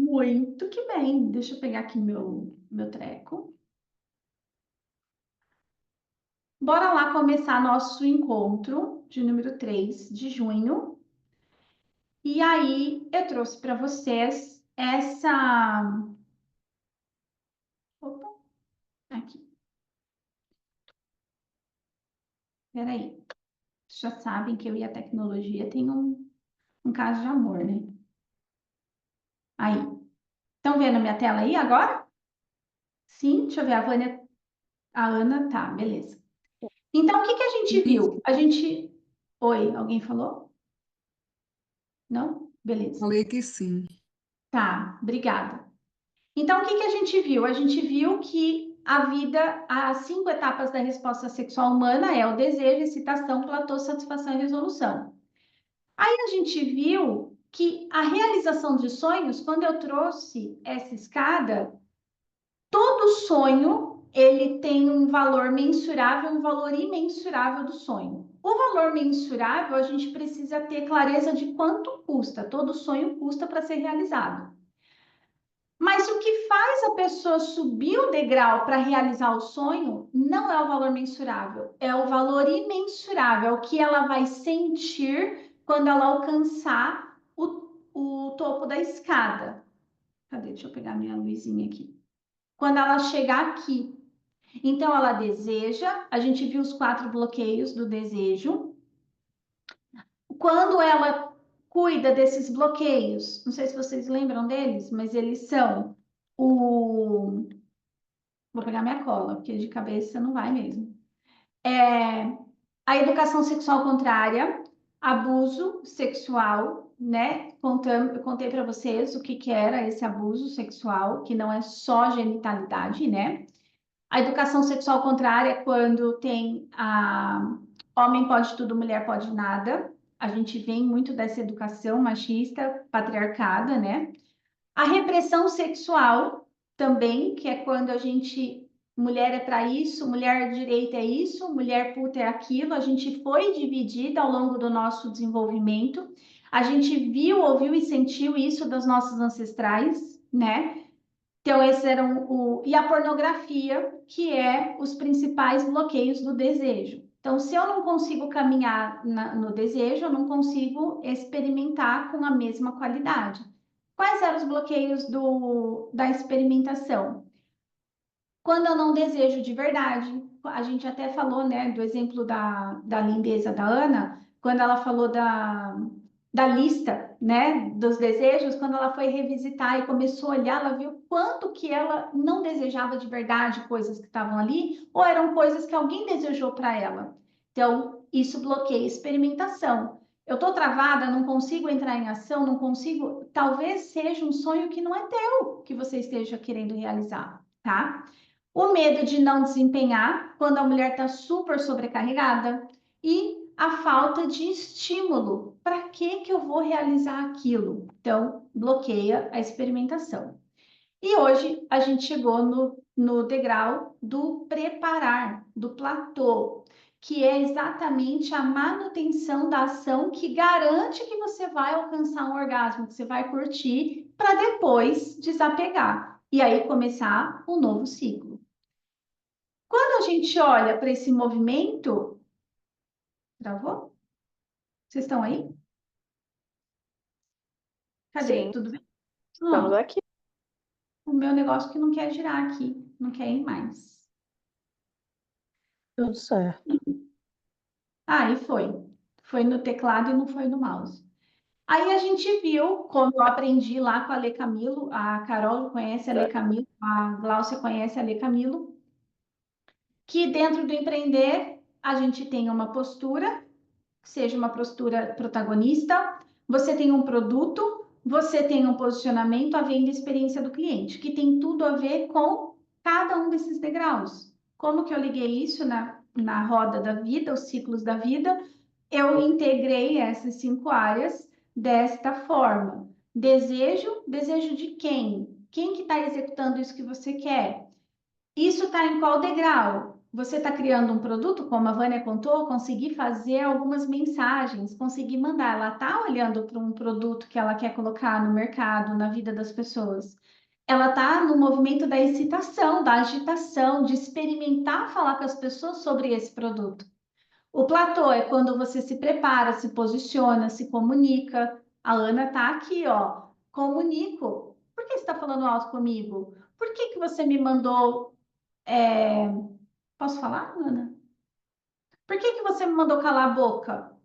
Muito que bem. Deixa eu pegar aqui meu treco. Bora lá começar nosso encontro de número 3 de junho. E aí, eu trouxe para vocês essa... Opa, aqui. Peraí. Já sabem que eu e a tecnologia tem um caso de amor, né? Aí. Estão vendo minha tela aí agora? Sim, deixa eu ver. A Vânia, a Ana, tá, beleza. Então, o que a gente viu? A gente... Oi, alguém falou? Não? Beleza. Falei que sim. Tá, obrigada. Então, o que a gente viu? A gente viu que a vida, as 5 etapas da resposta sexual humana é o desejo, excitação, platô, satisfação e resolução. Aí a gente viu que a realização de sonhos, quando eu trouxe essa escada, todo sonho ele tem um valor mensurável, um valor imensurável do sonho. O valor mensurável, a gente precisa ter clareza de quanto custa. Todo sonho custa para ser realizado. Mas o que faz a pessoa subir o degrau para realizar o sonho não é o valor mensurável, é o valor imensurável, o que ela vai sentir quando ela alcançar o topo da escada. Cadê? Deixa eu pegar minha luzinha aqui. Quando ela chegar aqui. Então, ela deseja, a gente viu os 4 bloqueios do desejo. Quando ela cuida desses bloqueios, não sei se vocês lembram deles, mas eles são o... Vou pegar minha cola, porque de cabeça não vai mesmo. A educação sexual contrária, abuso sexual, né? Eu contei para vocês o que era esse abuso sexual, que não é só genitalidade, né? A educação sexual contrária é quando tem a homem pode tudo, mulher pode nada. A gente vem muito dessa educação machista, patriarcada, né? A repressão sexual também, que é quando a gente, mulher é para isso, mulher direita é isso, mulher puta é aquilo. A gente foi dividida ao longo do nosso desenvolvimento. A gente viu, ouviu e sentiu isso das nossas ancestrais, né? Então, esses eram o... E a pornografia, que é os principais bloqueios do desejo. Então, se eu não consigo caminhar no desejo, eu não consigo experimentar com a mesma qualidade. Quais eram os bloqueios da experimentação? Quando eu não desejo de verdade, a gente até falou, né, do exemplo da lindeza da Ana, quando ela falou da lista, né, dos desejos, quando ela foi revisitar e começou a olhar, ela viu quanto que ela não desejava de verdade coisas que estavam ali, ou eram coisas que alguém desejou para ela. Então, isso bloqueia a experimentação. Eu estou travada, não consigo entrar em ação, não consigo. Talvez seja um sonho que não é teu, que você esteja querendo realizar, tá? O medo de não desempenhar, quando a mulher está super sobrecarregada, e a falta de estímulo. Para que eu vou realizar aquilo? Então, bloqueia a experimentação. E hoje a gente chegou no degrau do preparar, do platô, que é exatamente a manutenção da ação que garante que você vai alcançar um orgasmo, que você vai curtir, para depois desapegar. E aí começar um novo ciclo. Quando a gente olha para esse movimento, travou? Vocês estão aí? Cadê? Sim, Tudo bem? estamos Ah, aqui. o meu negócio que não quer girar aqui, não quer ir mais. Tudo certo. Ah, e foi. Foi no teclado e não foi no mouse. Aí a gente viu, como eu aprendi lá com a Lê Camilo, a Carol conhece a Lê Camilo, a Gláucia conhece a Lê Camilo, que dentro do empreender a gente tem uma postura, que seja uma postura protagonista, você tem um produto, você tem um posicionamento, a venda e experiência do cliente, que tem tudo a ver com cada um desses degraus. Como que eu liguei isso na roda da vida, os ciclos da vida? Eu integrei essas 5 áreas desta forma. Desejo, desejo de quem? Quem que está executando isso que você quer? Isso está em qual degrau? você está criando um produto, como a Vânia contou, conseguir fazer algumas mensagens, conseguir mandar. Ela está olhando para um produto que ela quer colocar no mercado, na vida das pessoas. Ela está no movimento da excitação, da agitação, de experimentar falar com as pessoas sobre esse produto. O platô é quando você se prepara, se posiciona, se comunica. A Ana está aqui, ó. Comunico. Por que você está falando alto comigo? Por que que você me mandou? Posso falar, Ana? Por que que você me mandou calar a boca?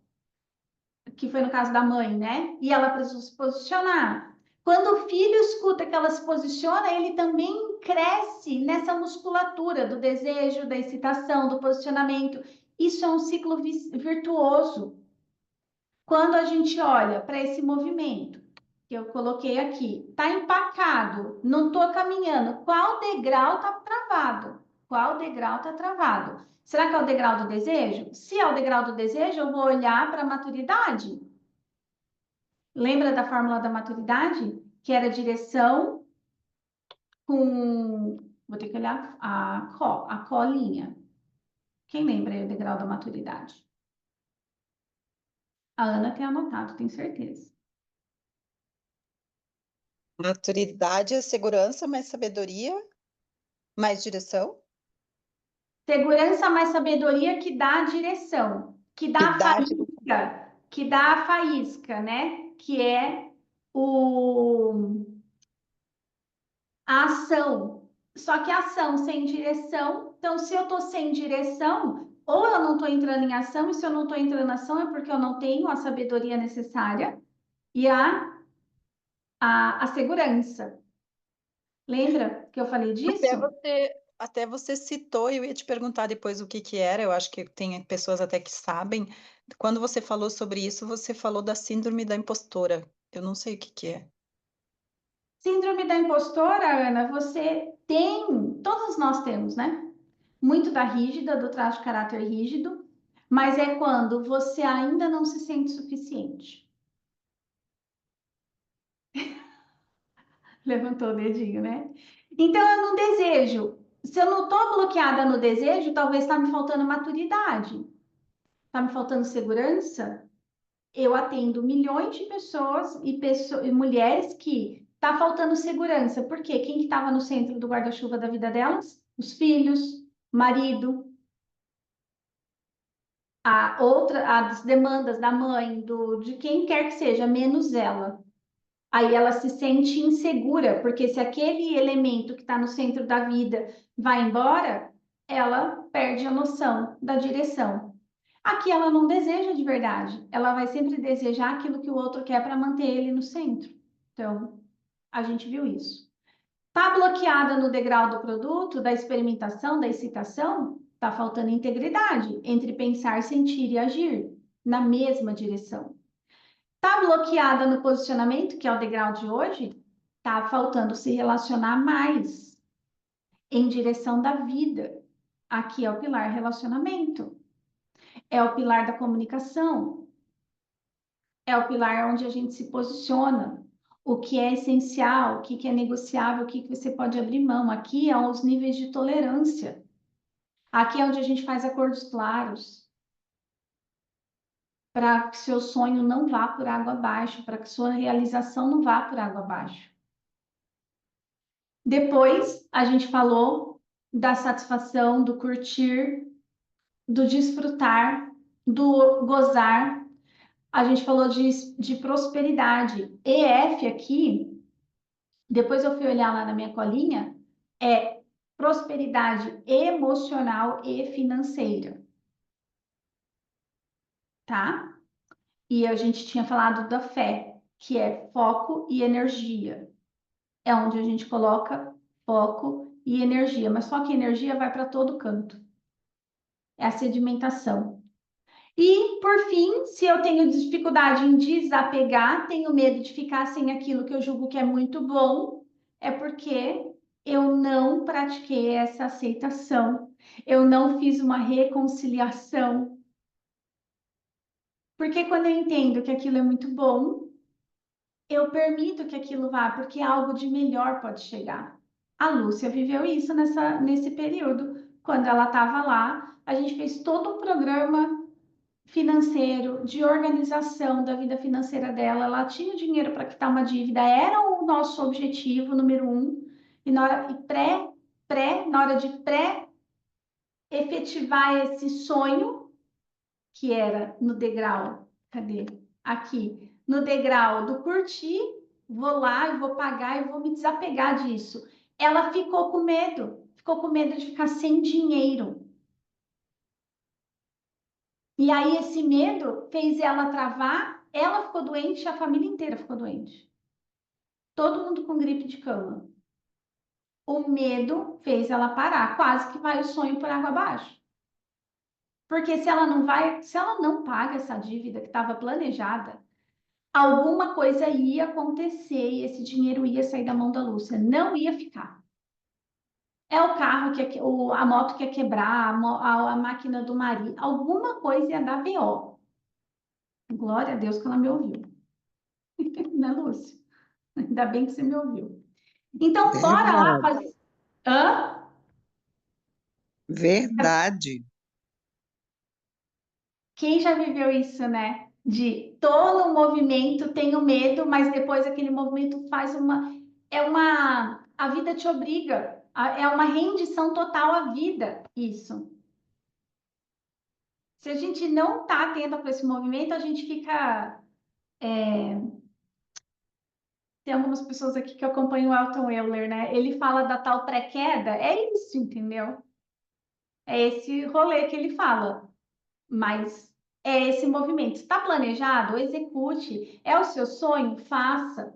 Que foi no caso da mãe, né? E ela precisou se posicionar. Quando o filho escuta que ela se posiciona, ele também cresce nessa musculatura do desejo, da excitação, do posicionamento. Isso é um ciclo virtuoso. Quando a gente olha para esse movimento que eu coloquei aqui, tá empacado, não estou caminhando, qual degrau está travado? Qual degrau está travado? Será que é o degrau do desejo? Se é o degrau do desejo, eu vou olhar para a maturidade. Lembra da fórmula da maturidade? Que era direção com. Vou ter que olhar a colinha. Quem lembra aí o degrau da maturidade? A Ana tem anotado, tenho certeza. Maturidade é segurança, mais sabedoria, mais direção. Segurança mais sabedoria que dá a direção, que dá a Idade. faísca, que dá a faísca, né? Que é a ação. Só que a ação sem direção, então se eu estou sem direção, ou eu não estou entrando em ação, e se eu não estou entrando em ação é porque eu não tenho a sabedoria necessária e a segurança. Lembra que eu falei Até disso? você, até você citou, e eu ia te perguntar depois o que que era, eu acho que tem pessoas até que sabem. Quando você falou sobre isso, você falou da síndrome da impostora. Eu não sei o que que é. Síndrome da impostora, Ana, você tem, todos nós temos, né? Muito da rígida, do traço de caráter rígido, mas é quando você ainda não se sente suficiente. Levantou o dedinho, né? Então, eu não desejo. Se eu não estou bloqueada no desejo, talvez está me faltando maturidade, está me faltando segurança. Eu atendo milhões de pessoas e mulheres que está faltando segurança. Por quê? Quem que estava no centro do guarda-chuva da vida delas? Os filhos, marido, as demandas da mãe, de quem quer que seja, menos ela. Aí ela se sente insegura, porque se aquele elemento que está no centro da vida vai embora, ela perde a noção da direção. Aqui ela não deseja de verdade, ela vai sempre desejar aquilo que o outro quer para manter ele no centro. Então, a gente viu isso. Está bloqueada no degrau do produto, da experimentação, da excitação? Está faltando integridade entre pensar, sentir e agir na mesma direção. Está bloqueada no posicionamento, que é o degrau de hoje? Está faltando se relacionar mais em direção da vida. Aqui é o pilar relacionamento, é o pilar da comunicação, é o pilar onde a gente se posiciona. O que é essencial, o que é negociável, o que você pode abrir mão. Aqui é os níveis de tolerância. Aqui é onde a gente faz acordos claros para que seu sonho não vá por água abaixo, para que sua realização não vá por água abaixo. Depois, a gente falou da satisfação, do curtir, do desfrutar, do gozar. A gente falou de prosperidade. EF aqui, depois eu fui olhar lá na minha colinha, é prosperidade emocional e financeira, tá? E a gente tinha falado da fé, que é foco e energia. É onde a gente coloca foco e energia, mas só que energia vai para todo canto. É a sedimentação. E, por fim, se eu tenho dificuldade em desapegar, tenho medo de ficar sem aquilo que eu julgo que é muito bom, é porque eu não pratiquei essa aceitação, eu não fiz uma reconciliação. Porque quando eu entendo que aquilo é muito bom, eu permito que aquilo vá, porque algo de melhor pode chegar. A Lúcia viveu isso nesse período. quando ela estava lá, a gente fez todo um programa financeiro, de organização da vida financeira dela. Ela tinha dinheiro para quitar uma dívida, era o nosso objetivo número um. E na hora, na hora de efetivar esse sonho, que era no degrau, cadê? Aqui, no degrau do curtir, vou lá e vou pagar e vou me desapegar disso. Ela ficou com medo de ficar sem dinheiro. E aí esse medo fez ela travar, ela ficou doente, a família inteira ficou doente. Todo mundo com gripe de cama. O medo fez ela parar, quase que vai o sonho por água abaixo. Porque se ela não paga essa dívida que estava planejada, alguma coisa ia acontecer e esse dinheiro ia sair da mão da Lúcia, não ia ficar. É o carro a moto que ia quebrar, a máquina do marido, alguma coisa ia dar BO. Glória a Deus que ela me ouviu. Né, Lúcia? Ainda bem que você me ouviu. Então, bora lá Verdade. fazer. Hã? Verdade. Quem já viveu isso, né? De tô no movimento, tenho medo, mas depois aquele movimento faz uma. A vida te obriga. É uma rendição total à vida, isso. Se a gente não tá atento com esse movimento, a gente fica. Tem algumas pessoas aqui que acompanham o Elton Euler, né? Ele fala da tal pré-queda, é isso, entendeu? É esse rolê que ele fala. Mas é esse movimento. Está planejado? Execute. É o seu sonho? Faça.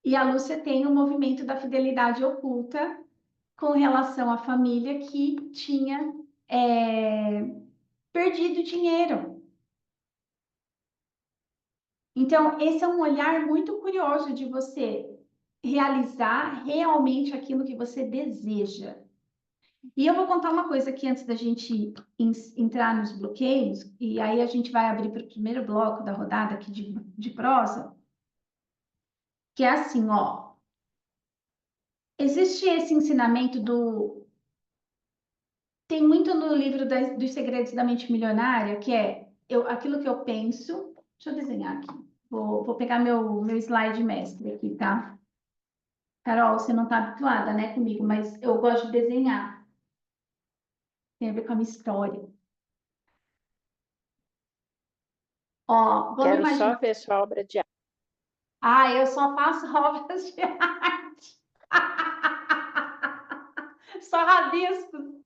E a Lúcia tem o movimento da fidelidade oculta com relação à família que tinha perdido dinheiro. Então, esse é um olhar muito curioso de você realizar realmente aquilo que você deseja. E eu vou contar uma coisa aqui antes da gente entrar nos bloqueios, e aí a gente vai abrir para o primeiro bloco da rodada aqui de prosa, que é assim, ó. Existe esse ensinamento do. Tem muito no livro dos Segredos da Mente Milionária, que é aquilo que eu penso. Deixa eu desenhar aqui. Vou pegar meu slide mestre aqui, tá? Carol, você não está habituada, né, comigo, mas eu gosto de desenhar. Tem a ver com a minha história. Ó, vamos Quero imaginar. só ver sua obra de arte. Ah, eu só faço obras de arte. Só rabisco.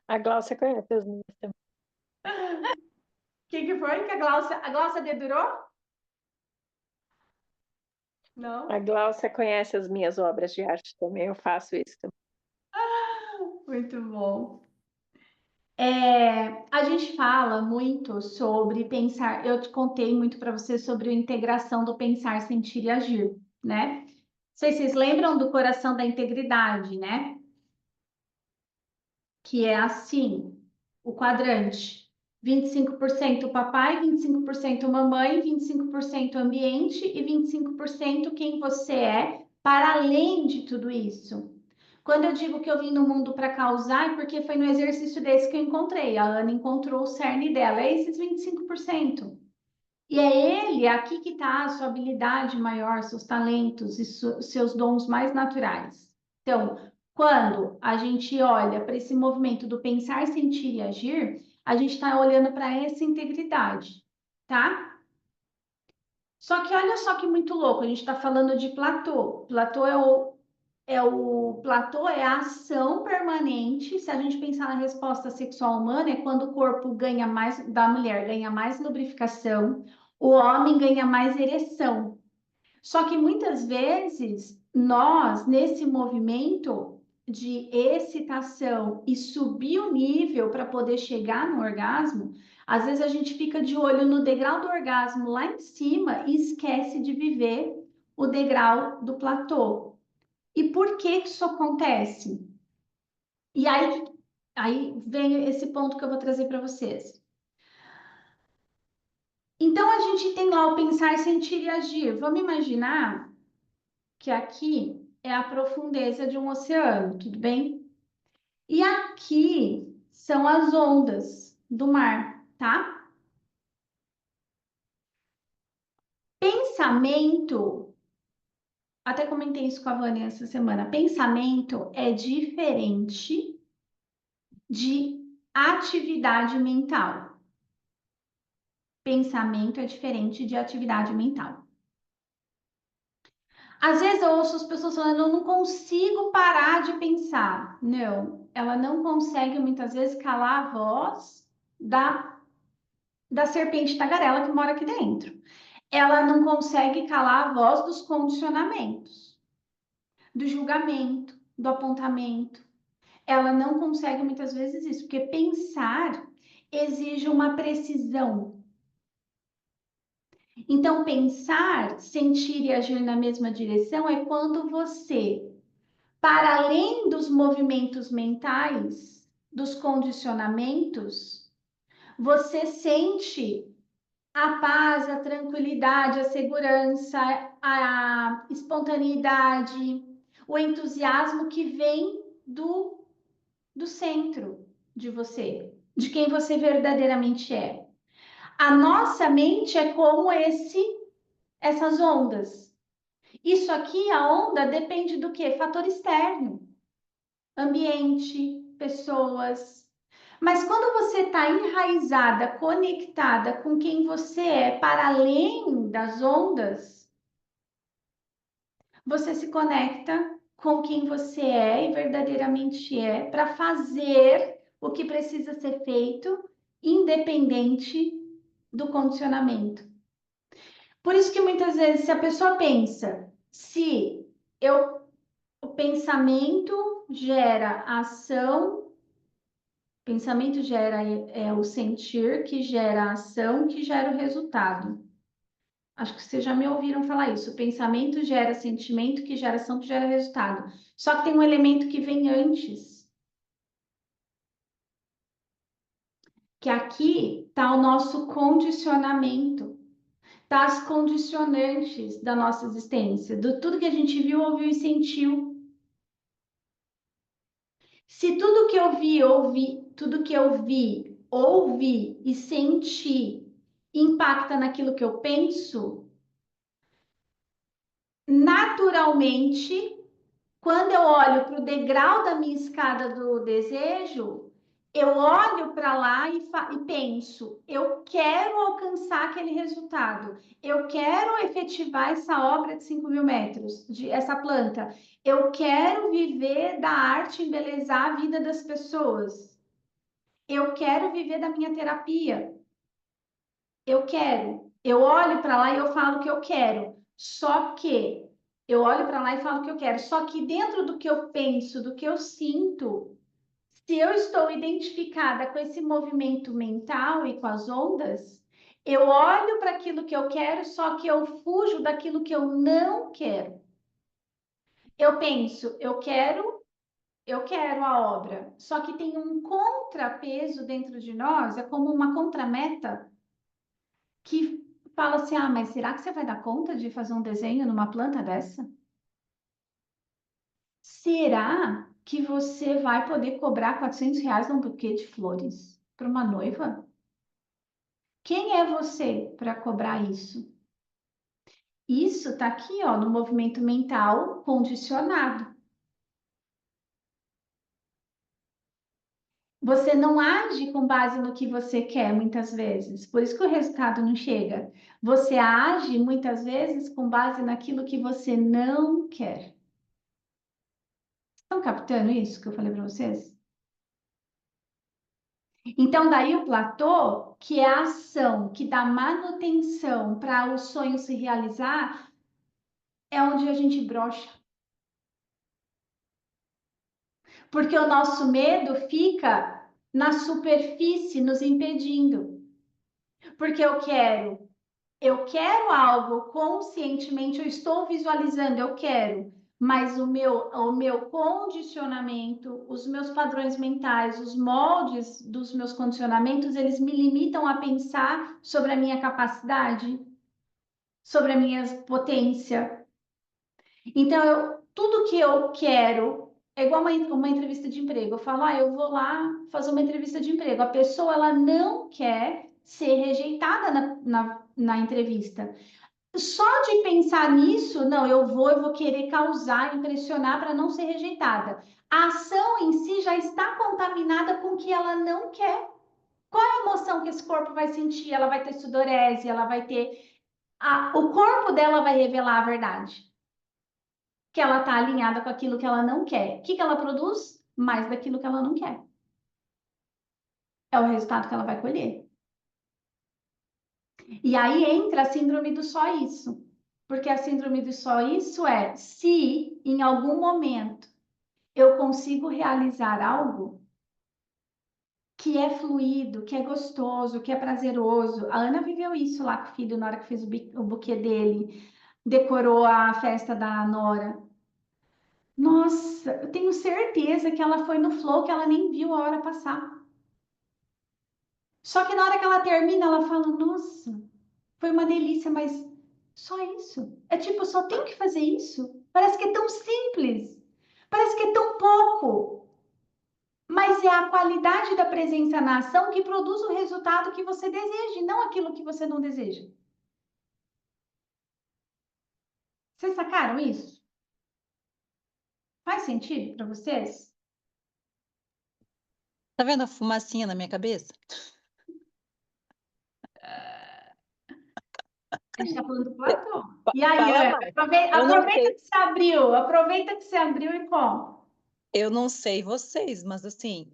A Glaucia conhece as minhas também. O que foi que a Glaucia dedurou? Não? A Glaucia conhece as minhas obras de arte também, eu faço isso também. Muito bom. A gente fala muito sobre pensar. Eu te contei muito para você sobre a integração do pensar, sentir e agir, né? Não sei se vocês lembram do coração da integridade, né? Que é assim, o quadrante. 25% papai, 25% mamãe, 25% ambiente e 25% quem você é, para além de tudo isso. Quando eu digo que eu vim no mundo para causar, é porque foi no exercício desse que eu encontrei. A Ana encontrou o cerne dela, é esses 25%. E é ele, aqui que está a sua habilidade maior, seus talentos e seus dons mais naturais. Então, quando a gente olha para esse movimento do pensar, sentir e agir, a gente está olhando para essa integridade, tá? Só que olha só que muito louco, a gente está falando de platô. Platô platô é a ação permanente. Se a gente pensar na resposta sexual humana, é quando o corpo ganha mais, da mulher ganha mais lubrificação, o homem ganha mais ereção. Só que muitas vezes nós, nesse movimento de excitação e subir o nível para poder chegar no orgasmo, às vezes a gente fica de olho no degrau do orgasmo lá em cima e esquece de viver o degrau do platô. E por que isso acontece? E aí vem esse ponto que eu vou trazer para vocês. Então, a gente tem lá o pensar, sentir e agir. Vamos imaginar que aqui é a profundeza de um oceano, tudo bem? E aqui são as ondas do mar, tá? Pensamento, até comentei isso com a Vânia essa semana. Pensamento é diferente de atividade mental. Pensamento é diferente de atividade mental. Às vezes eu ouço as pessoas falando, eu não consigo parar de pensar. Não, ela não consegue muitas vezes calar a voz da serpente tagarela que mora aqui dentro. Ela não consegue calar a voz dos condicionamentos, do julgamento, do apontamento. Ela não consegue muitas vezes isso, porque pensar exige uma precisão. Então, pensar, sentir e agir na mesma direção é quando você, para além dos movimentos mentais, dos condicionamentos, você sente a paz, a tranquilidade, a segurança, a espontaneidade, o entusiasmo que vem do centro de você, de quem você verdadeiramente é. A nossa mente é como essas ondas. Isso aqui, a onda, depende do quê? Fator externo, ambiente, pessoas. Mas quando você está enraizada, conectada com quem você é, para além das ondas, você se conecta com quem você é e verdadeiramente é para fazer o que precisa ser feito, independente do condicionamento. Por isso que muitas vezes, se a pessoa pensa, se o pensamento gera ação, pensamento gera o sentir, que gera a ação, que gera o resultado. Acho que vocês já me ouviram falar isso. O pensamento gera sentimento, que gera ação, que gera resultado. Só que tem um elemento que vem antes, que aqui está o nosso condicionamento, tá as condicionantes da nossa existência, do tudo que a gente viu, ouviu e sentiu. Se tudo que eu vi, tudo que eu vi, ouvi e senti impacta naquilo que eu penso, naturalmente, quando eu olho para o degrau da minha escada do desejo, eu olho para lá e penso, eu quero alcançar aquele resultado, eu quero efetivar essa obra de 5.000 metros, essa planta, eu quero viver da arte, embelezar a vida das pessoas, eu quero viver da minha terapia, eu olho para lá e eu falo que eu quero, só que eu olho para lá e falo que eu quero, só que dentro do que eu penso, do que eu sinto, se eu estou identificada com esse movimento mental e com as ondas, eu olho para aquilo que eu quero, só que eu fujo daquilo que eu não quero. Eu penso, eu quero a obra, só que tem um contrapeso dentro de nós, é como uma contrameta que fala assim: ah, mas será que você vai dar conta de fazer um desenho numa planta dessa? Será que você vai poder cobrar R$ 400 num buquê de flores para uma noiva? Quem é você para cobrar isso? Isso está aqui, ó, no movimento mental condicionado. Você não age com base no que você quer muitas vezes, por isso que o resultado não chega. Você age muitas vezes com base naquilo que você não quer. Estão captando isso que eu falei para vocês? Então, daí o platô, que é a ação que dá manutenção para o sonho se realizar, é onde a gente brocha. Porque o nosso medo fica na superfície, nos impedindo. Porque eu quero algo conscientemente, eu estou visualizando, eu quero, mas o meu condicionamento, os meus padrões mentais, os moldes dos meus condicionamentos, eles me limitam a pensar sobre a minha capacidade, sobre a minha potência. Então, tudo que eu quero É igual uma entrevista de emprego. Eu falo, eu vou lá fazer uma entrevista de emprego. A pessoa, ela não quer ser rejeitada na entrevista. Só de pensar nisso, não, eu vou querer causar, impressionar para não ser rejeitada. A ação em si já está contaminada com o que ela não quer. Qual é a emoção que esse corpo vai sentir? Ela vai ter sudorese, ela vai ter. O corpo dela vai revelar a verdade. Que ela está alinhada com aquilo que ela não quer. O que ela produz? Mais daquilo que ela não quer. É o resultado que ela vai colher. E aí entra a síndrome do só isso. Porque a síndrome do só isso é se em algum momento eu consigo realizar algo que é fluido, que é gostoso, que é prazeroso. A Ana viveu isso lá com o filho na hora que fez o buquê dele, decorou a festa da Nora. Nossa, eu tenho certeza que ela foi no flow, que ela nem viu a hora passar. Só que na hora que ela termina, ela fala: Nossa, foi uma delícia, mas só isso. É tipo, só tenho que fazer isso. Parece que é tão simples, parece que é tão pouco. Mas é a qualidade da presença na ação que produz o resultado que você deseja, e não aquilo que você não deseja. Vocês sacaram isso? Faz sentido para vocês? Tá vendo a fumacinha na minha cabeça? A gente está falando do Platão. E aí, Fala Ana, mais. Eu não aproveita sei, que você abriu e como? eu não sei vocês, mas assim,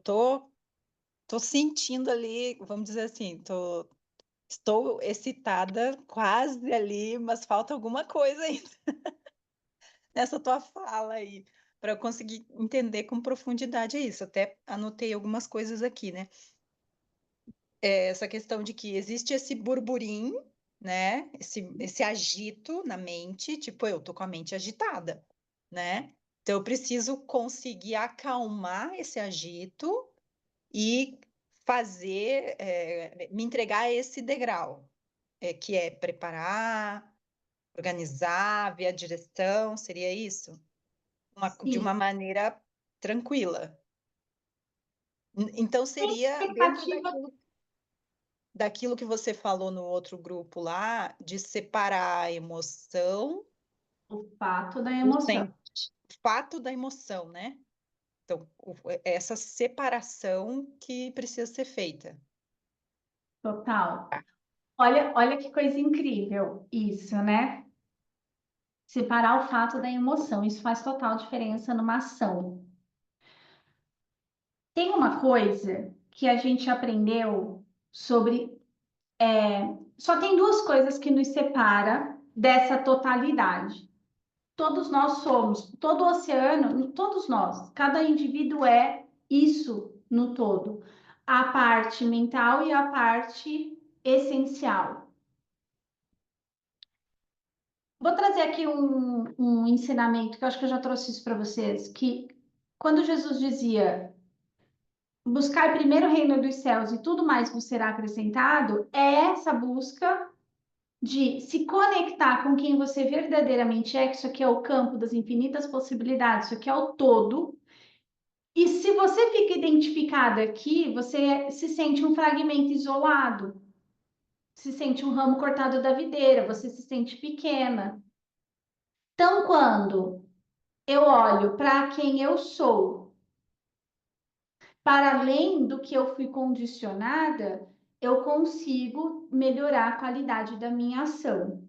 tô sentindo ali, vamos dizer assim, estou excitada quase ali, mas falta alguma coisa ainda nessa tua fala aí, para eu conseguir entender com profundidade isso. Até anotei algumas coisas aqui, né? Essa questão de que existe esse burburinho, né? Esse agito na mente, tipo, eu tô com a mente agitada, né? Então eu preciso conseguir acalmar esse agito e fazer, me entregar a esse degrau, que é preparar, organizar, ver a direção, seria isso? De uma Isso. maneira tranquila. Então seria dentro Expectativa daquilo que você falou no outro grupo lá, de separar a emoção, do fato da o emoção. fato da emoção, né? Então, essa separação que precisa ser feita. Total. Olha que coisa incrível isso, né? Separar o fato da emoção. Isso faz total diferença numa ação. Tem uma coisa que a gente aprendeu sobre. Só tem duas coisas que nos separa dessa totalidade. Todos nós somos, todo o oceano, todos nós, cada indivíduo é isso no todo. A parte mental e a parte essencial. Vou trazer aqui um ensinamento que eu acho que eu já trouxe isso para vocês, que quando Jesus dizia buscar primeiro o reino dos céus e tudo mais vos será acrescentado, é essa busca de se conectar com quem você verdadeiramente é, que isso aqui é o campo das infinitas possibilidades, isso aqui é o todo. E se você fica identificado aqui, você se sente um fragmento isolado, se sente um ramo cortado da videira, você se sente pequena. Então, quando eu olho para quem eu sou, para além do que eu fui condicionada, eu consigo melhorar a qualidade da minha ação.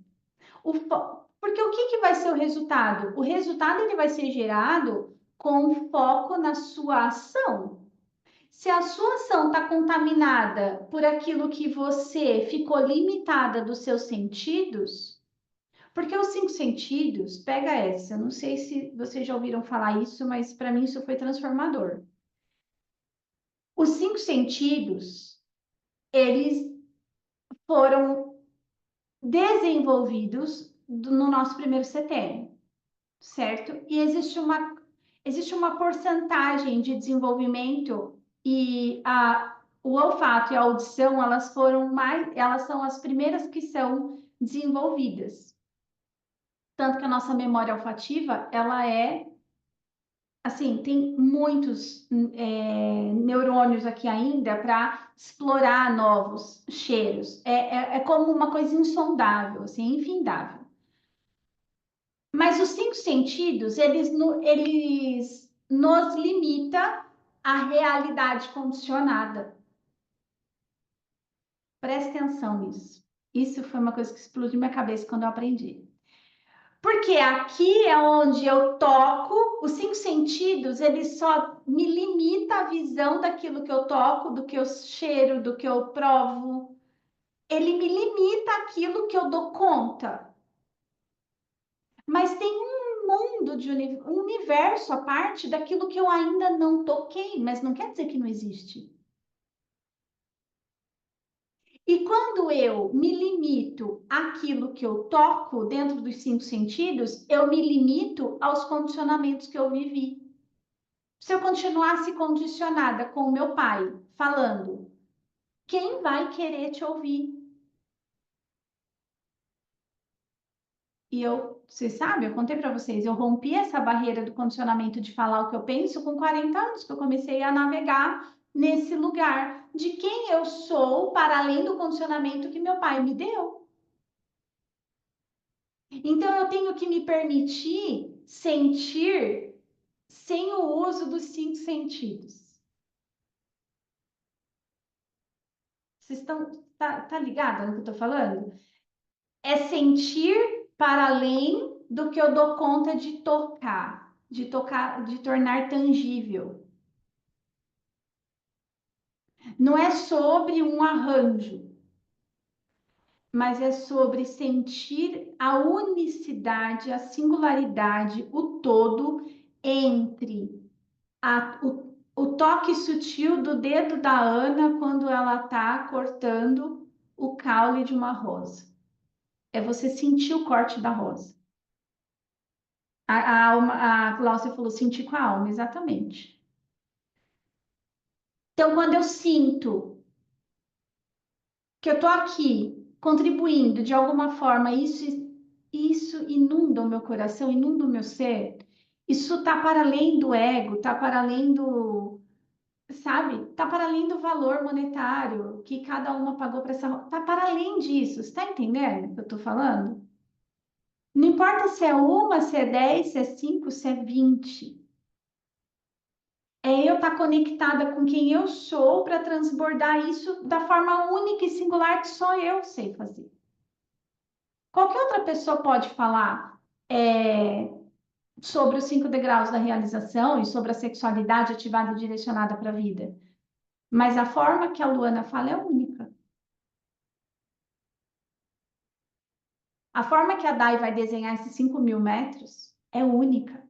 Porque o que vai ser o resultado? O resultado ele vai ser gerado com foco na sua ação. Se a sua ação está contaminada por aquilo que você ficou limitada dos seus sentidos, porque os cinco sentidos, pega essa, não sei se vocês já ouviram falar isso, mas para mim isso foi transformador. Os cinco sentidos, eles foram desenvolvidos no nosso primeiro setênio, certo? E existe uma porcentagem de desenvolvimento e o olfato e a audição, elas são as primeiras que são desenvolvidas. Tanto que a nossa memória olfativa, ela é assim, tem muitos neurônios aqui ainda para explorar novos cheiros. É como uma coisa insondável, assim, infindável. Mas os cinco sentidos, eles nos limitam à realidade condicionada. Preste atenção nisso. Isso foi uma coisa que explodiu minha cabeça quando eu aprendi. Porque aqui é onde eu toco, os cinco sentidos, eles só me limita a visão daquilo que eu toco, do que eu cheiro, do que eu provo. Ele me limita aquilo que eu dou conta. Mas tem um mundo de um universo à parte daquilo que eu ainda não toquei, mas não quer dizer que não existe. E quando eu me limito àquilo que eu toco dentro dos cinco sentidos, eu me limito aos condicionamentos que eu vivi. Se eu continuasse condicionada com o meu pai falando, quem vai querer te ouvir? E vocês sabem, eu contei para vocês, eu rompi essa barreira do condicionamento de falar o que eu penso com 40 anos, que eu comecei a navegar nesse lugar de quem eu sou para além do condicionamento que meu pai me deu. Então eu tenho que me permitir sentir sem o uso dos cinco sentidos. Vocês tá ligado no que eu estou falando? É sentir para além do que eu dou conta de tocar, de tornar tangível. Não é sobre um arranjo, mas é sobre sentir a unicidade, a singularidade, o todo entre o toque sutil do dedo da Ana quando ela está cortando o caule de uma rosa. É você sentir o corte da rosa. A Cláudia falou sentir com a alma, exatamente. Então, quando eu sinto que eu estou aqui contribuindo de alguma forma, isso inunda o meu coração, inunda o meu ser. Isso está para além do ego, está para além do, sabe? Está para além do valor monetário que cada uma pagou para essa. Está para além disso. Você está entendendo o que eu estou falando? Não importa se é uma, se é 10, se é 5, se é 20. É eu estar conectada com quem eu sou para transbordar isso da forma única e singular que só eu sei fazer. Qualquer outra pessoa pode falar sobre os 5 degraus da realização e sobre a sexualidade ativada e direcionada para a vida. Mas a forma que a Luana fala é única. A forma que a Dai vai desenhar esses 5.000 metros é única.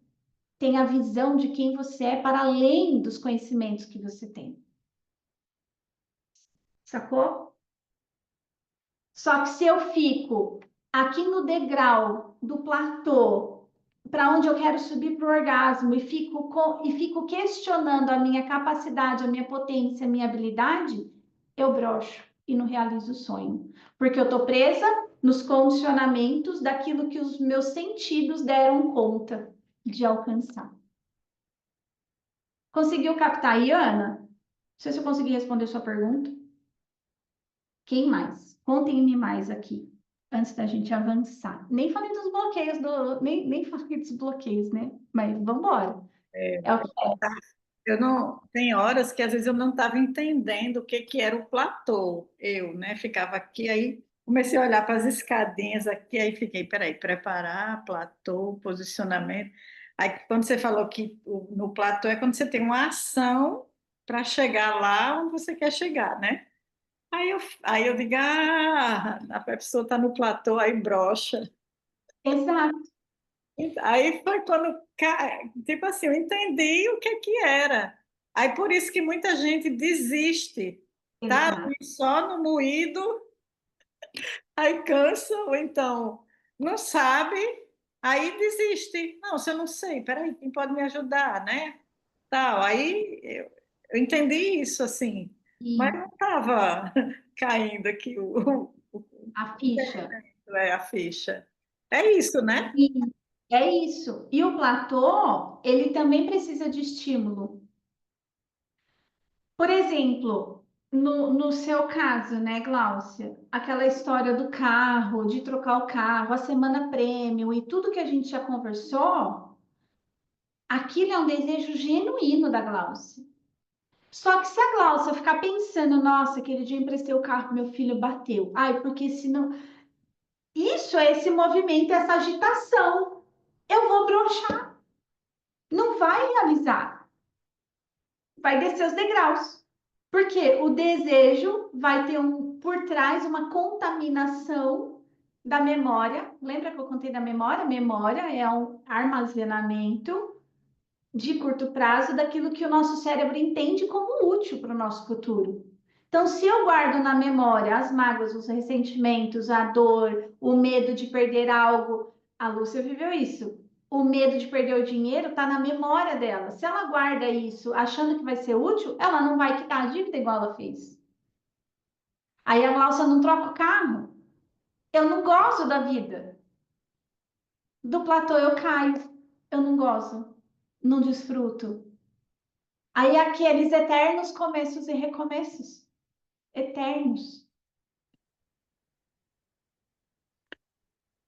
Tem a visão de quem você é para além dos conhecimentos que você tem. Sacou? Só que se eu fico aqui no degrau do platô, para onde eu quero subir para o orgasmo, e fico questionando a minha capacidade, a minha potência, a minha habilidade, eu broxo e não realizo o sonho. Porque eu estou presa nos condicionamentos daquilo que os meus sentidos deram conta de alcançar. Conseguiu captar, Iana? Não sei se eu consegui responder sua pergunta. Quem mais? Contem-me mais aqui, antes da gente avançar. Nem falei dos bloqueios, nem falei dos bloqueios, né? Mas vamos embora. É o que é. Eu não, tem horas que às vezes eu não estava entendendo o que que era o platô. Eu, né, ficava aqui, aí comecei a olhar para as escadinhas aqui, aí fiquei, peraí, preparar, platô, posicionamento. Aí quando você falou que no platô é quando você tem uma ação para chegar lá onde você quer chegar, né? Aí eu digo, a pessoa está no platô, aí brocha. Exato, Aí foi quando, tipo assim, eu entendi o que que era. Aí por isso que muita gente desiste, tá exato. ali só no moído, aí cansa, ou então não sabe, aí desiste. Não, se eu não sei, peraí, quem pode me ajudar, né? Tal. Aí eu entendi isso assim, mas E não estava caindo aqui a ficha. a ficha. É isso, né? Sim. É isso. E o platô, ele também precisa de estímulo. Por exemplo, no seu caso, né, Gláucia? Aquela história do carro, de trocar o carro, a semana premium e tudo que a gente já conversou, aquilo é um desejo genuíno da Gláucia. Só que se a Gláucia ficar pensando, nossa, aquele dia eu emprestei o carro, meu filho bateu. Ai, porque senão. Isso é esse movimento, essa agitação. Eu vou broxar. Não vai realizar. Vai descer os degraus. Porque o desejo vai ter por trás uma contaminação da memória. Lembra que eu contei da memória? Memória é um armazenamento de curto prazo daquilo que o nosso cérebro entende como útil para o nosso futuro. Então, se eu guardo na memória as mágoas, os ressentimentos, a dor, o medo de perder algo, a Lúcia viveu isso. O medo de perder o dinheiro está na memória dela. Se ela guarda isso achando que vai ser útil, ela não vai quitar a dívida igual ela fez. Aí a Glaucia não troca o carro. Eu não gosto da vida. Do platô eu caio. Eu não gosto. Não desfruto. Aí aqueles eternos começos e recomeços. Eternos.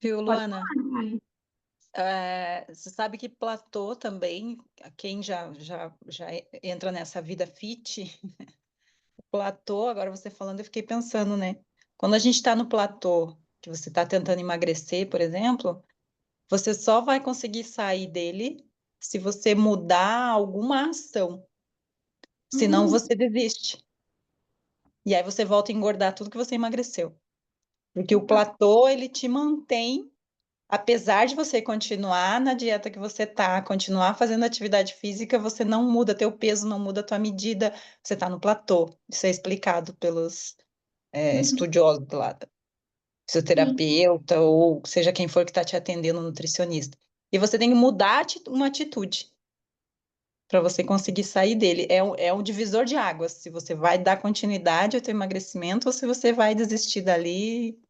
Viu, Pode Luana? falar, Ai. Você sabe que platô também, quem já entra nessa vida fit, platô, agora você falando, eu fiquei pensando, né? Quando a gente está no platô, que você está tentando emagrecer, por exemplo, você só vai conseguir sair dele se você mudar alguma ação. Senão Uhum. você desiste. E aí você volta a engordar tudo que você emagreceu. Porque o platô, ele te mantém, apesar de você continuar na dieta que você tá, continuar fazendo atividade física, você não muda teu peso, não muda tua medida, você tá no platô. Isso é explicado pelos Uhum. estudiosos lá, Sim. fisioterapeuta ou seja quem for que está te atendendo, nutricionista. E você tem que mudar uma atitude para você conseguir sair dele. É um divisor de águas, se você vai dar continuidade ao teu emagrecimento ou se você vai desistir dali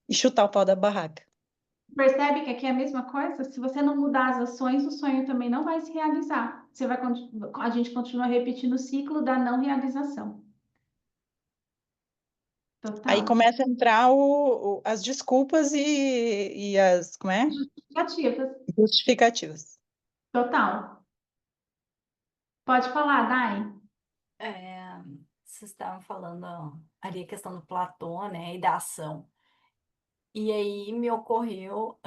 e chutar o pau da barraca. Percebe que aqui é a mesma coisa? Se você não mudar as ações, o sonho também não vai se realizar. A gente continua repetindo o ciclo da não realização. Aí Total. começa a entrar as desculpas e as, como é? Justificativas. Justificativas. Total. Pode falar, Dai. É, vocês estavam falando ali a questão do platô, né, e da ação. E aí me ocorreu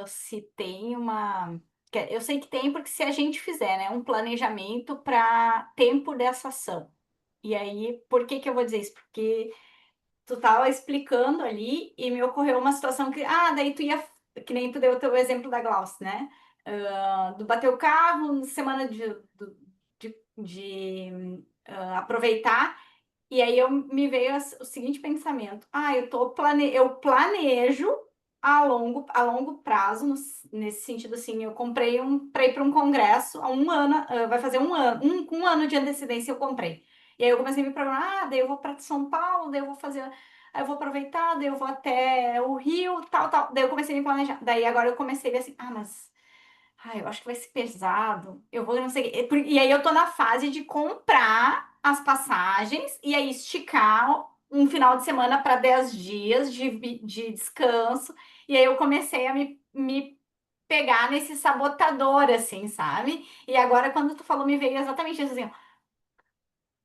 se tem uma. Eu sei que tem, porque se a gente fizer, né, um planejamento para tempo dessa ação. E aí, por que que eu vou dizer isso? Porque tu tava explicando ali e me ocorreu uma situação que, daí tu ia, que nem tu deu o teu exemplo da Glauce, né? Do bater o carro, semana de aproveitar. E aí me veio o seguinte pensamento: eu planejo a longo prazo, nesse sentido assim, eu comprei para ir para um congresso há um ano, vai fazer um ano, com um ano de antecedência eu comprei. E aí eu comecei a me programar, daí eu vou para São Paulo, daí eu vou fazer, aí eu vou aproveitar, daí eu vou até o Rio, tal, tal. Daí eu comecei a me planejar. Daí agora eu comecei a ver assim, mas eu acho que vai ser pesado. Eu vou, não sei. E aí eu tô na fase de comprar as passagens e aí esticar um final de semana para 10 dias de descanso. E aí eu comecei a me pegar nesse sabotador, assim, sabe? E agora, quando tu falou, me veio exatamente isso, assim, ó,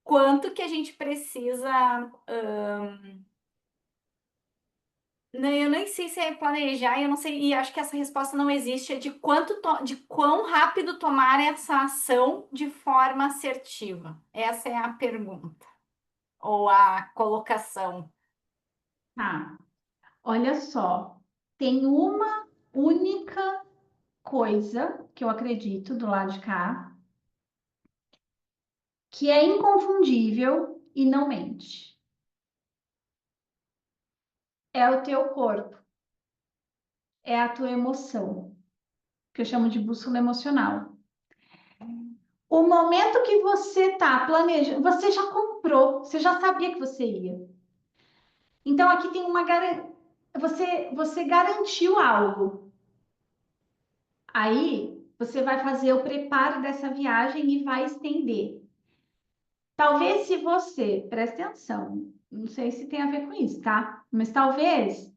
quanto que a gente precisa. Eu nem sei se é planejar, eu não sei, e acho que essa resposta não existe, é de quão rápido tomar essa ação de forma assertiva. Essa é a pergunta, ou a colocação. Tá. Olha só. Tem uma única coisa que eu acredito do lado de cá, que é inconfundível e não mente. É o teu corpo, é a tua emoção, que eu chamo de bússola emocional. O momento que você está planejando, você já comprou, você já sabia que você ia. Então aqui tem uma garantia. Você garantiu algo. Aí você vai fazer o preparo dessa viagem e vai estender. Talvez se você, preste atenção, não sei se tem a ver com isso, tá? Mas talvez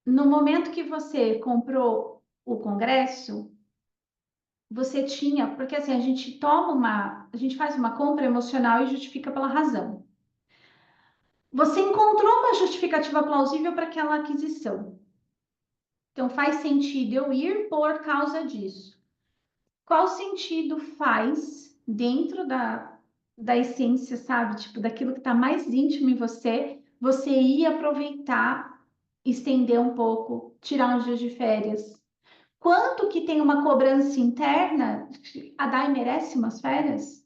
no momento que você comprou o congresso, você tinha, porque assim, a gente faz uma compra emocional e justifica pela razão. Você encontrou uma justificativa plausível para aquela aquisição. Então faz sentido eu ir por causa disso. Qual sentido faz dentro da essência, sabe? Tipo, daquilo que está mais íntimo em você, você ir aproveitar, estender um pouco, tirar uns dias de férias. Quanto que tem uma cobrança interna, a Dai merece umas férias?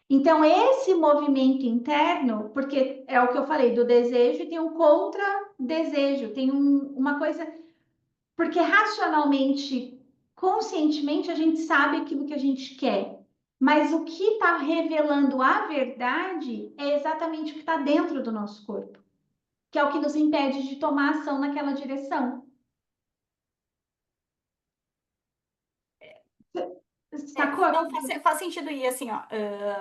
Então, esse movimento interno, porque é o que eu falei, do desejo e tem um contra-desejo, tem uma coisa, porque racionalmente, conscientemente, a gente sabe aquilo que a gente quer, mas o que está revelando a verdade é exatamente o que está dentro do nosso corpo, que é o que nos impede de tomar ação naquela direção. Sacou? Não, faz sentido ir assim, ó.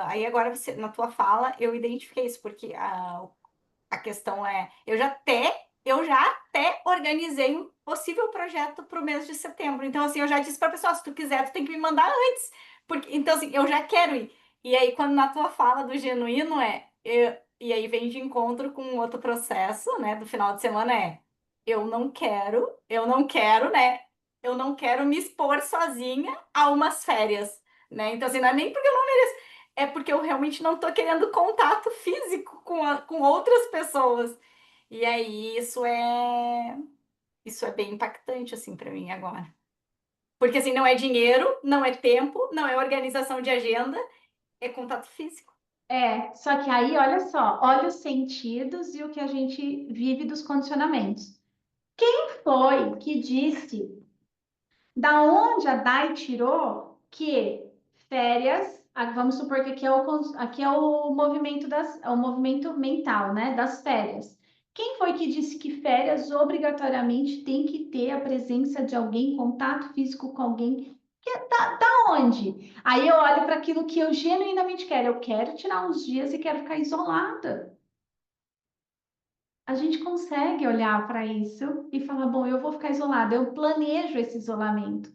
Aí agora você, na tua fala, eu identifiquei isso, porque a questão é, eu já até organizei um possível projeto para o mês de setembro. Então, assim, eu já disse para a pessoa, se tu quiser, tu tem que me mandar antes. Porque, então, assim, eu já quero ir. E aí, quando na tua fala do genuíno e aí vem de encontro com outro processo, né, do final de semana eu não quero, né? Eu não quero me expor sozinha a umas férias, né? Então, assim, não é nem porque eu não mereço, é porque eu realmente não tô querendo contato físico com outras pessoas. E aí, isso é bem impactante, assim, para mim agora. Porque, assim, não é dinheiro, não é tempo, não é organização de agenda, é contato físico. Só que aí, olha só, olha os sentidos e o que a gente vive dos condicionamentos. Quem foi que disse, da onde a Dai tirou que férias, vamos supor que aqui é o movimento é o movimento mental, né, das férias. Quem foi que disse que férias obrigatoriamente tem que ter a presença de alguém, contato físico com alguém? Da onde? Aí eu olho para aquilo que eu genuinamente quero. Eu quero tirar uns dias e quero ficar isolada. A gente consegue olhar para isso e falar: bom, eu vou ficar isolada. Eu planejo esse isolamento.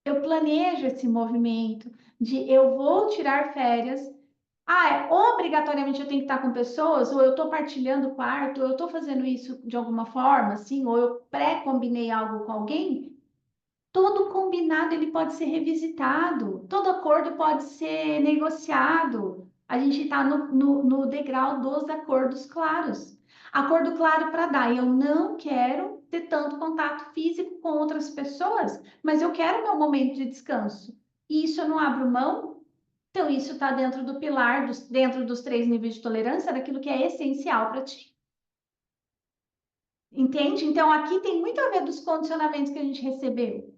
Eu planejo esse movimento de eu vou tirar férias. Obrigatoriamente eu tenho que estar com pessoas, ou eu estou partilhando o quarto, ou eu estou fazendo isso de alguma forma, assim, ou eu pré-combinei algo com alguém. Todo combinado ele pode ser revisitado, todo acordo pode ser negociado. A gente está no degrau dos acordos claros. Acordo claro para dar. Eu não quero ter tanto contato físico com outras pessoas, mas eu quero meu momento de descanso. E isso eu não abro mão. Então, isso está dentro do pilar, dentro dos 3 níveis de tolerância, daquilo que é essencial para ti. Entende? Então, aqui tem muito a ver dos condicionamentos que a gente recebeu.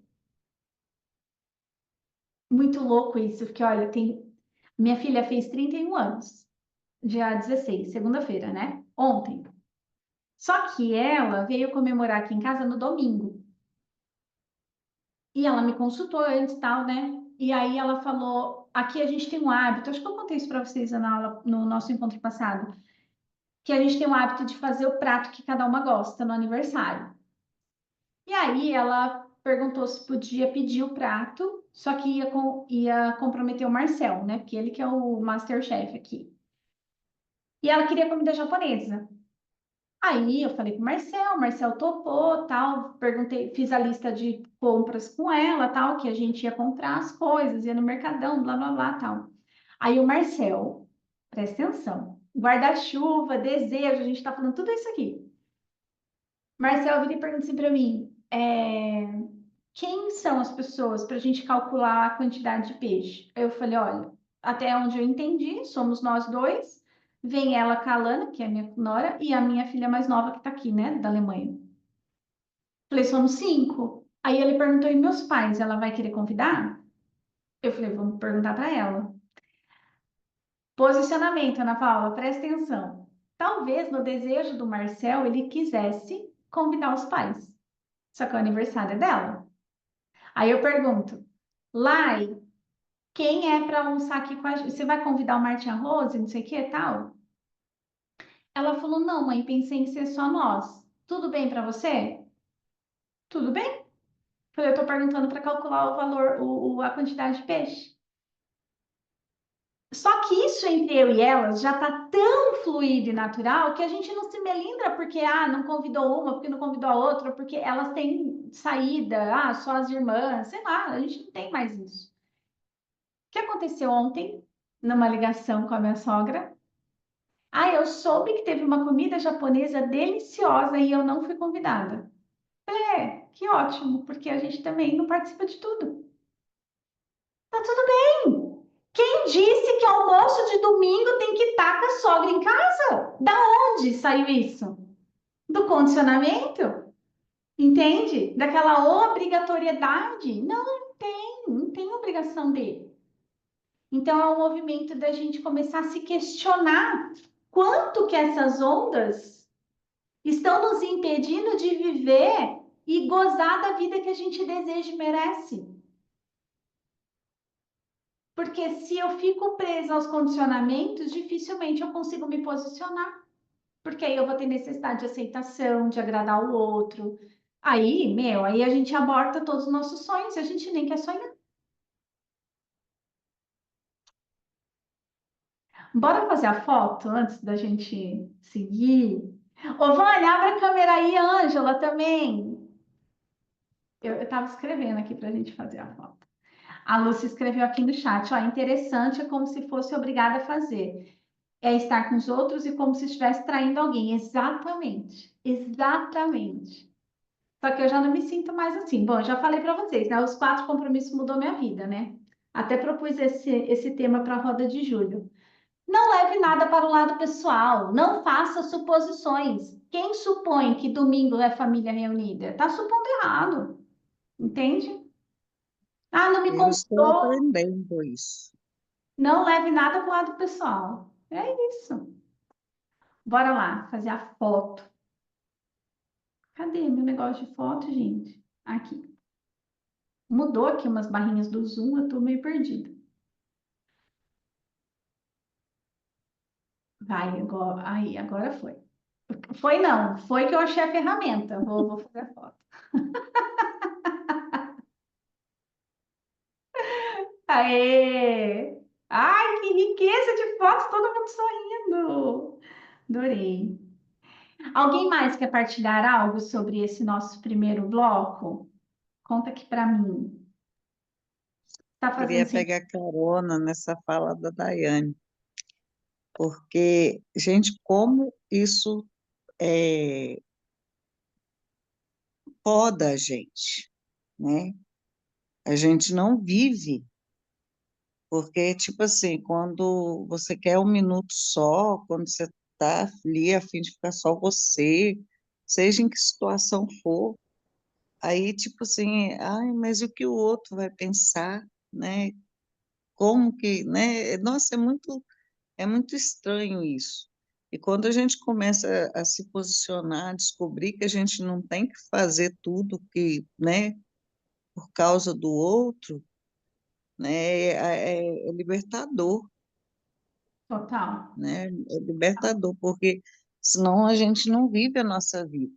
Muito louco isso, porque olha, minha filha fez 31 anos, dia 16, segunda-feira, né? Ontem. Só que ela veio comemorar aqui em casa no domingo. E ela me consultou antes, tal, né? E aí ela falou, aqui a gente tem um hábito, acho que eu contei isso para vocês na aula, no nosso encontro passado, que a gente tem o hábito de fazer o prato que cada uma gosta no aniversário. E aí ela perguntou se podia pedir o prato, só que ia comprometer o Marcel, né? Porque ele que é o Masterchef aqui. E ela queria comida japonesa. Aí eu falei com o Marcel topou, tal, perguntei, fiz a lista de compras com ela, tal, que a gente ia comprar as coisas, ia no mercadão, blá, blá, blá, tal. Aí o Marcel, presta atenção, guarda-chuva, desejo, a gente tá falando tudo isso aqui. Marcel vira e pergunta assim para mim, quem são as pessoas para a gente calcular a quantidade de peixe? Eu falei, olha, até onde eu entendi, somos nós dois. Vem ela, Kalana, que é a minha nora, e a minha filha mais nova, que está aqui, né, da Alemanha. Falei, somos 5. Aí ele perguntou, e meus pais, ela vai querer convidar? Eu falei, vamos perguntar para ela. Posicionamento, Ana Paula, presta atenção. Talvez no desejo do Marcel ele quisesse convidar os pais. Só que o aniversário é dela. Aí eu pergunto, Lai, quem é para almoçar aqui com a gente? Você vai convidar o Martim e a Rose, não sei o que e tal? Ela falou, não, mãe, pensei em ser só nós. Tudo bem para você? Tudo bem. Falei, eu tô perguntando para calcular o valor, a quantidade de peixe. Só que isso entre eu e elas já tá tão fluido e natural que a gente não se melindra porque não convidou uma, porque não convidou a outra, porque elas têm saída, só as irmãs, sei lá, a gente não tem mais isso. O que aconteceu ontem, numa ligação com a minha sogra? Eu soube que teve uma comida japonesa deliciosa e eu não fui convidada. Que ótimo, porque a gente também não participa de tudo. Tá tudo bem. Quem disse que almoço de domingo tem que estar com a sogra em casa? Da onde saiu isso? Do condicionamento? Entende? Daquela obrigatoriedade? Não tem obrigação dele. Então é um movimento da gente começar a se questionar quanto que essas ondas estão nos impedindo de viver e gozar da vida que a gente deseja e merece. Porque se eu fico presa aos condicionamentos, dificilmente eu consigo me posicionar. Porque aí eu vou ter necessidade de aceitação, de agradar o outro. Aí a gente aborta todos os nossos sonhos, a gente nem quer sonhar. Bora fazer a foto antes da gente seguir? Ô, Vânia, abre a câmera aí, Ângela também. Eu estava escrevendo aqui para a gente fazer a foto. A Lúcia escreveu aqui no chat, interessante, é como se fosse obrigada a fazer. É estar com os outros e como se estivesse traindo alguém. Exatamente, exatamente. Só que eu já não me sinto mais assim. Bom, eu já falei para vocês, né? Os 4 compromissos mudou minha vida, né? Até propus esse tema para a roda de julho. Não leve nada para o lado pessoal, não faça suposições. Quem supõe que domingo é família reunida? Está supondo errado, entende? Não me Eu estou contou. aprendendo isso. Não leve nada para o lado pessoal. É isso. Bora lá, fazer a foto. Cadê meu negócio de foto, gente? Aqui. Mudou aqui umas barrinhas do Zoom, eu tô meio perdida. Vai, agora, aí, agora foi. Foi não, foi que eu achei a ferramenta. Vou fazer a foto. Aê! Ai, que riqueza de fotos, todo mundo sorrindo. Adorei. Alguém mais quer partilhar algo sobre esse nosso primeiro bloco? Conta aqui para mim. Tá fazendo Queria sentido? pegar carona nessa fala da Daiane, porque, gente, como isso poda a gente, né? A gente não vive, porque, tipo assim, quando você quer um minuto só, quando você está ali a fim de ficar só você, seja em que situação for, aí, tipo assim, ai, mas o que o outro vai pensar, né? Como que, né? Nossa, é muito estranho isso. E quando a gente começa a se posicionar, a descobrir que a gente não tem que fazer tudo que, né, por causa do outro, né, é libertador, Total. né? É libertador, porque senão a gente não vive a nossa vida.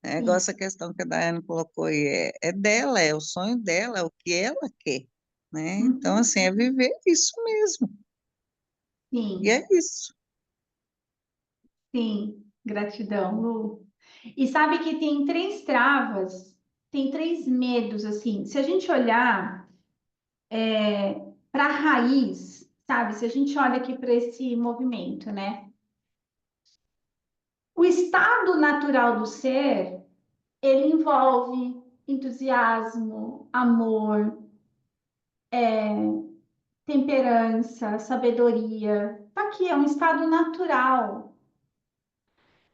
É igual Sim, essa questão que a Daiane colocou aí, é dela, é o sonho dela, é o que ela quer, né? Então, uhum, assim, é viver isso mesmo. E sim, é isso. sim. Gratidão, Lu. E sabe que tem 3 travas, tem 3 medos, assim. Se a gente olhar para a raiz, sabe? Se a gente olha aqui para esse movimento, né? O estado natural do ser, ele envolve entusiasmo, amor, temperança, sabedoria. Tá aqui, é um estado natural.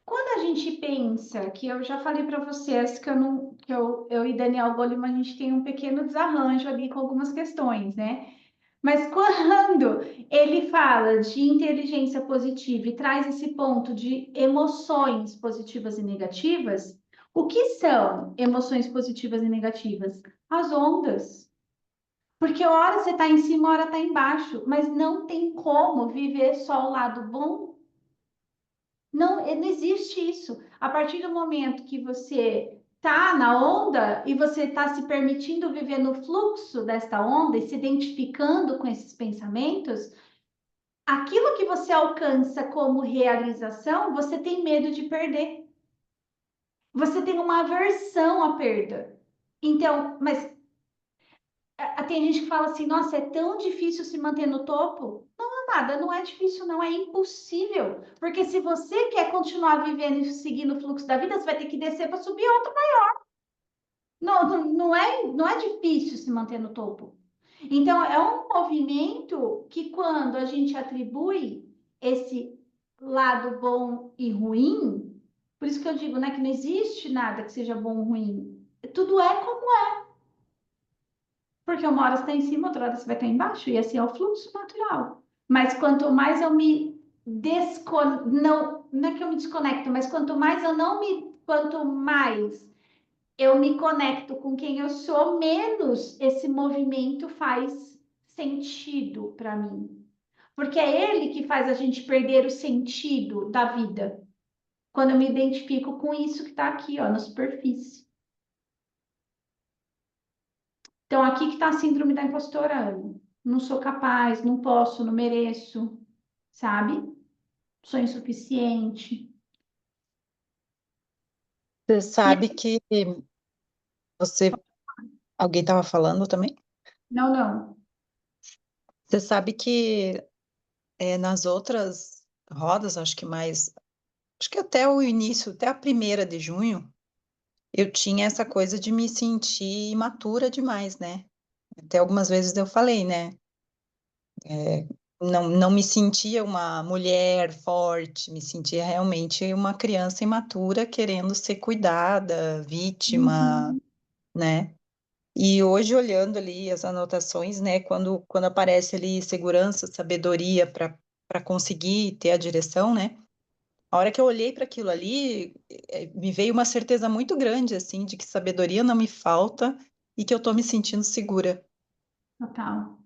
Quando a gente pensa, que eu já falei para vocês que eu não, que eu e Daniel Goleman, a gente tem um pequeno desarranjo ali com algumas questões, né? Mas quando ele fala de inteligência positiva e traz esse ponto de emoções positivas e negativas, O que são emoções positivas e negativas? As ondas. Porque uma hora você está em cima, uma hora está embaixo, mas não tem como viver só o lado bom. Não, não existe isso. A partir do momento que você está na onda e você está se permitindo viver no fluxo desta onda e se identificando com esses pensamentos, aquilo que você alcança como realização, você tem medo de perder. Você tem uma aversão à perda. Então, mas tem gente que fala assim, nossa, é tão difícil se manter no topo. Não, amada, não é difícil, não, é impossível. Porque se você quer continuar vivendo e seguindo o fluxo da vida, você vai ter que descer para subir outro. Não é difícil se manter no topo. Então, é um movimento que quando a gente atribui esse lado bom e ruim, por isso que eu digo, né, que não existe nada que seja bom ou ruim. Tudo é como é. Porque uma hora você está em cima, outra hora você vai estar embaixo, e assim é o fluxo natural. Mas quanto mais eu me não é que eu me desconecto, mas quanto mais eu me conecto com quem eu sou, menos esse movimento faz sentido para mim. Porque é ele que faz a gente perder o sentido da vida. Quando eu me identifico com isso que está aqui, ó, na superfície. Então, aqui que está a síndrome da impostora, Ana. Não sou capaz, não posso, não mereço, sabe? Sou insuficiente. Você E sabe que você. Alguém estava falando também? não, não. Você sabe que nas outras rodas, acho que mais. Acho que até o início, até a 1ª de junho, eu tinha essa coisa de me sentir imatura demais, né? Até algumas vezes eu falei, né? Não me sentia uma mulher forte, me sentia realmente uma criança imatura querendo ser cuidada, vítima, Uhum. né? E hoje, olhando ali as anotações, né, quando aparece ali segurança, sabedoria para conseguir ter a direção, né? A hora que eu olhei para aquilo ali, me veio uma certeza muito grande, assim, de que sabedoria não me falta e que eu tô me sentindo segura, Total.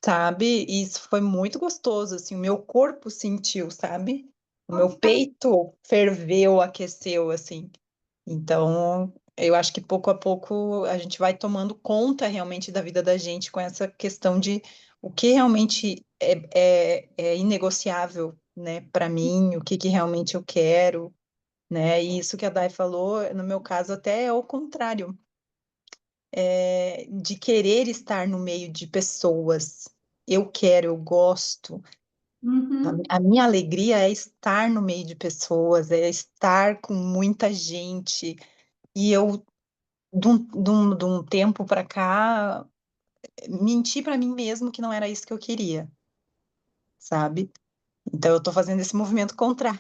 sabe? E isso foi muito gostoso, assim, o meu corpo sentiu, sabe? O meu peito ferveu, aqueceu, assim. Então, eu acho que pouco a pouco a gente vai tomando conta realmente da vida da gente com essa questão de o que realmente é inegociável, né, para mim, o que realmente eu quero, né? E isso que a Dai falou, no meu caso, até é o contrário, de querer estar no meio de pessoas. Eu quero, eu gosto. Uhum. A minha alegria é estar no meio de pessoas, é estar com muita gente. E eu de um tempo para cá, menti para mim mesmo que não era isso que eu queria, sabe? Então eu tô fazendo esse movimento contrário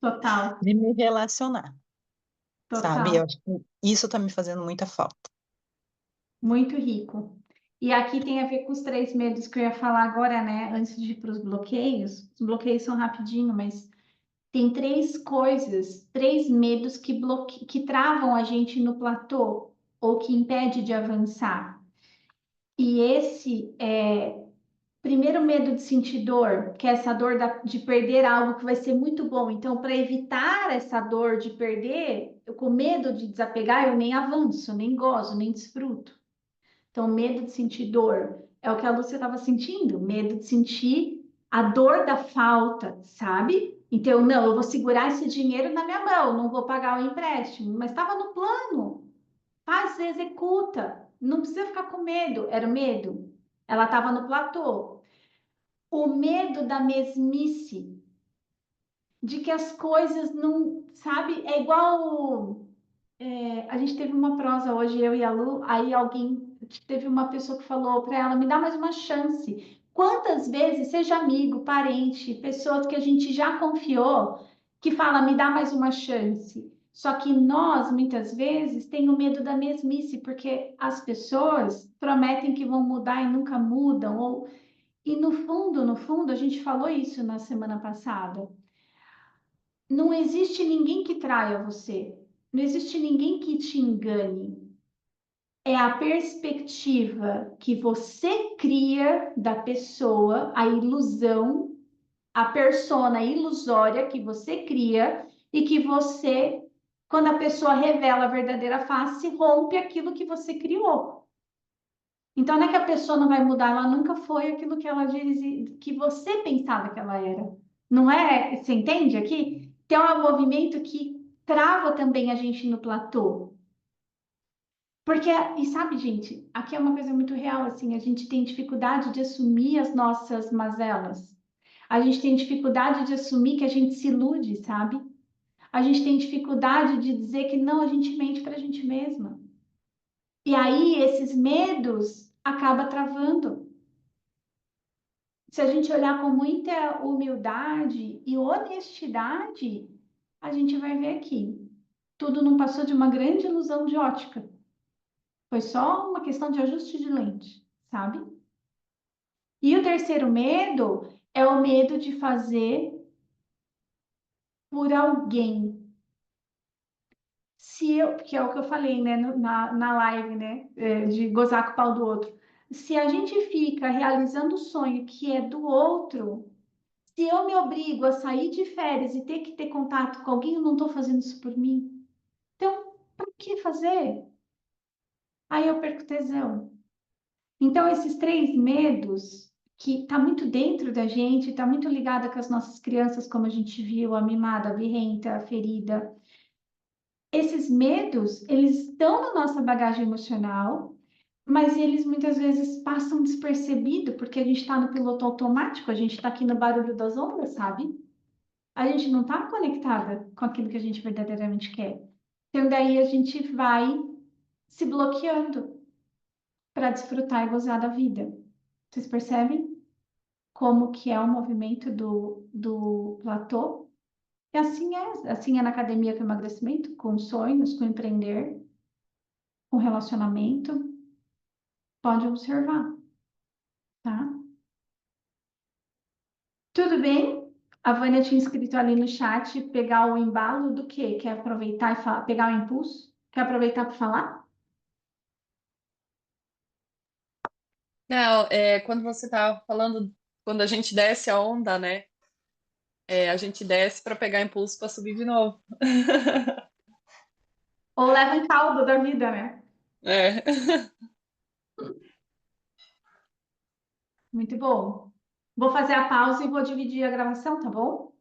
Total. de me relacionar, sabe? Eu Total. acho que isso tá me fazendo muita falta. Muito rico. E aqui tem a ver com os 3 medos que eu ia falar agora, né? Antes de ir para os bloqueios. Os bloqueios são rapidinho, mas tem 3 coisas, 3 medos que travam a gente no platô ou que impede de avançar. E esse é primeiro medo de sentir dor, que é essa dor de perder algo que vai ser muito bom. Então, para evitar essa dor de perder, eu com medo de desapegar, eu nem avanço, nem gozo, nem desfruto. Então, medo de sentir dor é o que a Lúcia estava sentindo, medo de sentir a dor da falta, sabe? Então, não, eu vou segurar esse dinheiro na minha mão, não vou pagar o empréstimo, mas estava no plano. Faz, executa, não precisa ficar com medo. Era o medo. Ela estava no platô. O medo da mesmice, de que as coisas não, sabe? É igual. A gente teve uma prosa hoje, eu e a Lu, aí teve uma pessoa que falou para ela, me dá mais uma chance. Quantas vezes, seja amigo, parente, pessoas que a gente já confiou, que fala, me dá mais uma chance. Só que nós, muitas vezes, tem o medo da mesmice, porque as pessoas prometem que vão mudar e nunca mudam, e no fundo, a gente falou isso na semana passada. Não existe ninguém que traia você. Não existe ninguém que te engane. É a perspectiva que você cria da pessoa, a ilusão, a persona ilusória que você cria e que você, quando a pessoa revela a verdadeira face, rompe aquilo que você criou. Então, não é que a pessoa não vai mudar, ela nunca foi aquilo que ela dizia, que você pensava que ela era. Não é? Você entende aqui? Então, é um movimento que trava também a gente no platô. Porque, e sabe, gente, aqui é uma coisa muito real, assim, a gente tem dificuldade de assumir as nossas mazelas. A gente tem dificuldade de assumir que a gente se ilude, sabe? A gente tem dificuldade de dizer que não, a gente mente para a gente mesma. E aí, esses medos acaba travando. Se a gente olhar com muita humildade e honestidade, a gente vai ver aqui. Tudo não passou de uma grande ilusão de ótica. Foi só uma questão de ajuste de lente, sabe? E o terceiro medo é o medo de fazer por alguém. Se eu, que é o que eu falei, né, na live, né, de gozar com o pau do outro. Se a gente fica realizando o sonho que é do outro, se eu me obrigo a sair de férias e ter que ter contato com alguém, eu não estou fazendo isso por mim. Então, para que fazer? Aí eu perco tesão. Então, esses três medos, que está muito dentro da gente, está muito ligada com as nossas crianças, como a gente viu, a mimada, a birrenta, a ferida. Esses medos, eles estão na nossa bagagem emocional, mas eles muitas vezes passam despercebido, porque a gente está no piloto automático, a gente está aqui no barulho das ondas, sabe? A gente não está conectada com aquilo que a gente verdadeiramente quer. Então, daí a gente vai se bloqueando para desfrutar e gozar da vida. Vocês percebem como que é o movimento do platô? E assim é na academia com emagrecimento, com sonhos, com empreender, com relacionamento. Pode observar, tá? Tudo bem? A Vânia tinha escrito ali no chat pegar o embalo do quê? Quer aproveitar e falar, pegar o impulso? Quer aproveitar para falar? Não, quando você estava falando, quando a gente desce a onda, né? A gente desce para pegar impulso para subir de novo. Ou leva um caldo da vida, né? É. Muito bom. Vou fazer a pausa e vou dividir a gravação, tá bom?